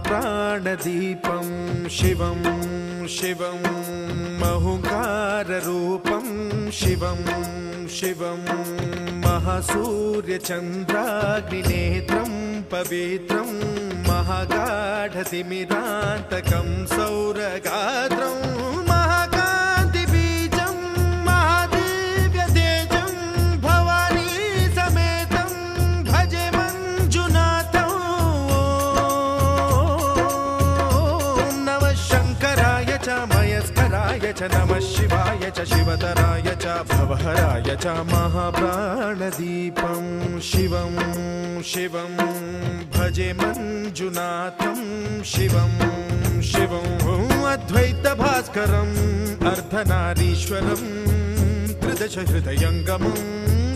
महाप्राणदीपं शिवं शिवं महुकाररूपं शिवं शिवं महासूर्यचन्द्राग्निनेत्रं पवित्रं महागाढतिमिरान्तकं सौरगात्रं महाकान्तिबीजं महादिव्यतेजं भवानी समेतं भजे मञ्जुनाथं। ॐ नमः शङ्कराय च मयस्कराय च नमः शिवाय च शिवतराय च भवहराय च महाप्राणदीपं शिवं शिवं भजे मञ्जुनाथं शिवं शिवं अद्वैतभास्करम् अर्धनारीश्वरं त्रिदशहृदयङ्गमं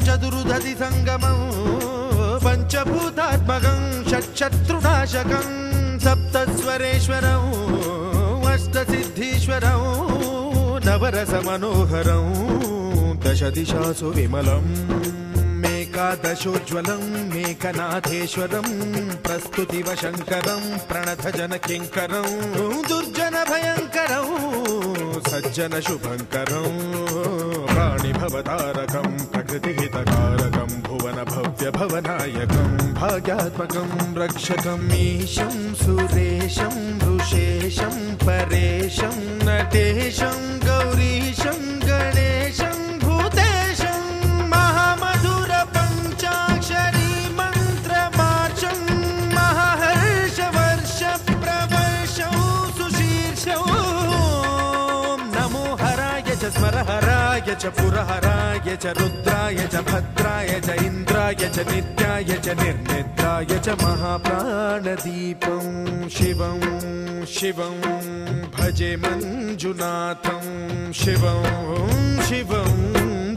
चतुर्दधिसङ्गमं पञ्चभूतात्मकं षट्शत्रुनाशकं सप्तस्वरेश्वरं अष्टसिद्धीश्वरं नवरसमनोहरं दशदिशासु विमलम् एकादशोज्ज्वलं मेकनाथेश्वरं प्रस्तुतिवशङ्करं प्रणतजनकिङ्करं दुर्जनभयङ्करं सज्जनशुभङ्करं प्राणिभवतारकं प्रकृतिहितकारकं भुवनभव्यभवनायकं भाग्यात्मकं रक्षकं ईशं सुरेशं ऋषेशं परेशं नटेशं गौरीशं गणेशं भूतेशं महामधुर पञ्चाक्षरी मन्त्रमार्चं महाहर्षवर्ष प्रवर्षं सुशीर्षं नमो हराय च स्मरहराय च पुरहराय च रुद्राय च भद्राय च इन्द्राय च नित्याय च निर्निद्राय च महाप्राणदीपं शिवं शिवं भजे मञ्जुनाथं शिवं शिवं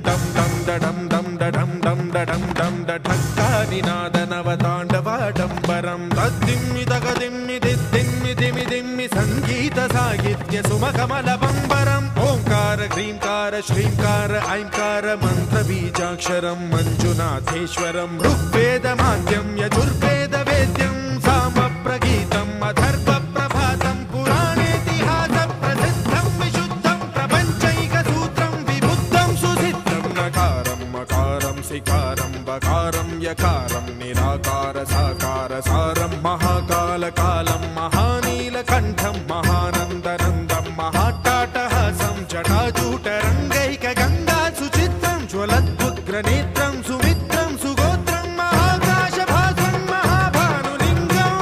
दं दं दडं दं दडं दं दडं दं दठक्कानिनादनवताण्डवाडम्बरं तद्दिम्मि तगदिम्मि दिद्दिम्मि दिमि दिम्मि सङ्गीतसाहित्य सुमकमलबम्बरम् ओङ्कार ह्रीङ्कार श्रीङ्कार ऐङ्कार मन्त्रबीजाक्षरं मञ्जुनाथेश्वरं ऋग्वेदमाद्यं यजुर्वेदवेद्यं सामप्रगीतम् अथर्वप्रभातं पुराणेतिहासप्रसिद्धं विशुद्धं प्रपञ्चैकसूत्रं विबुद्धं सुसिद्धं नकारं मकारं सिकारं बकारं यकारं निराकार साकार सारं महाकालकालं महानीलकण्ठं महानन्दनन्दं महाट्टाटहासं जटाजूटरङ्गैकगङ्गा सुचित्रं ज्वलद्वुग्रनेत्रं सुमित्रं सुगोत्रं महाकाशभासं महाभानुलिङ्गं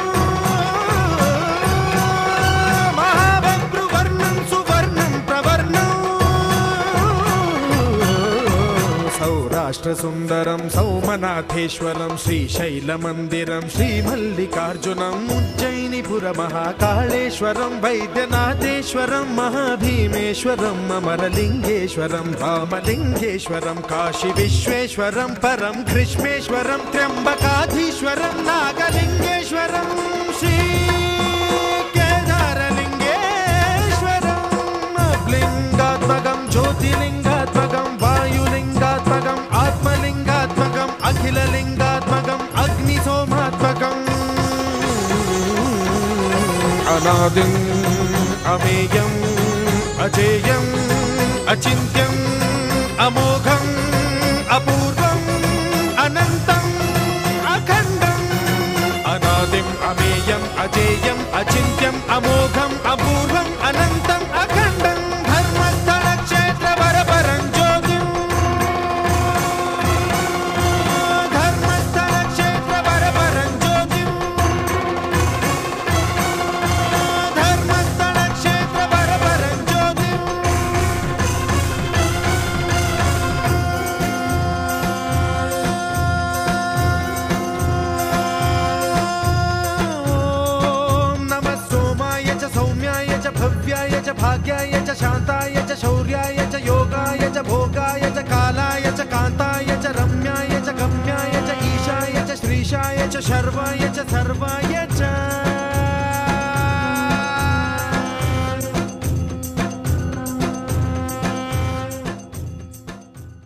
महाबभ्रुवर्णं सुवर्णं प्रवर्णं सौराष्ट्रसुन्दरं सौमनाथेश्वरं श्रीशैलमन्दिरं श्रीमल्लिकार्जुनम् उज्जयिनीपुरमहाकाळेश्वरं वैद्यनाथेश्वरं महाभीमेश्वरम् अमरलिङ्गेश्वरं रामलिङ्गेश्वरं काशीविश्वेश्वरं परं कृष्णेश्वरं त्र्यम्बकाधीश्वरं नागलिङ्गेश्वरं श्रीकेदारलिङ्गेश्वरं लिङ्गात्मकं ज्योतिलिङ्गात्मकं वायुलिङ्गात्मकम् आत्मलिङ्गात्मकम् अखिललिङ्गात्मकम् अग्निसोमात्मकम् अनादिम् अमेयम् अजेयम् अचिन्त्यम् अमोघम् अपूर्वम् अनन्तम् अखण्डम् अनादिम् अमेयम् अजेयम् अचिन्त्यम् अमोघम् अपूर्वम् अनन्तम् अखण्डम् धर्मस्थलक्षेत्रवरपरं ज्योतिम् धर्मस्थलक्षेत्रवरपरं ज्योतिम् धर्मस्थलक्षेत्रवरपरं ज्योतिम् भव्याय च भाग्याय च शान्ताय च शौर्याय च योगाय च भोगाय च कालाय च कान्ताय च रम्याय च गम्याय च ईशाय च श्रीशाय च शर्वाय च सर्वाय च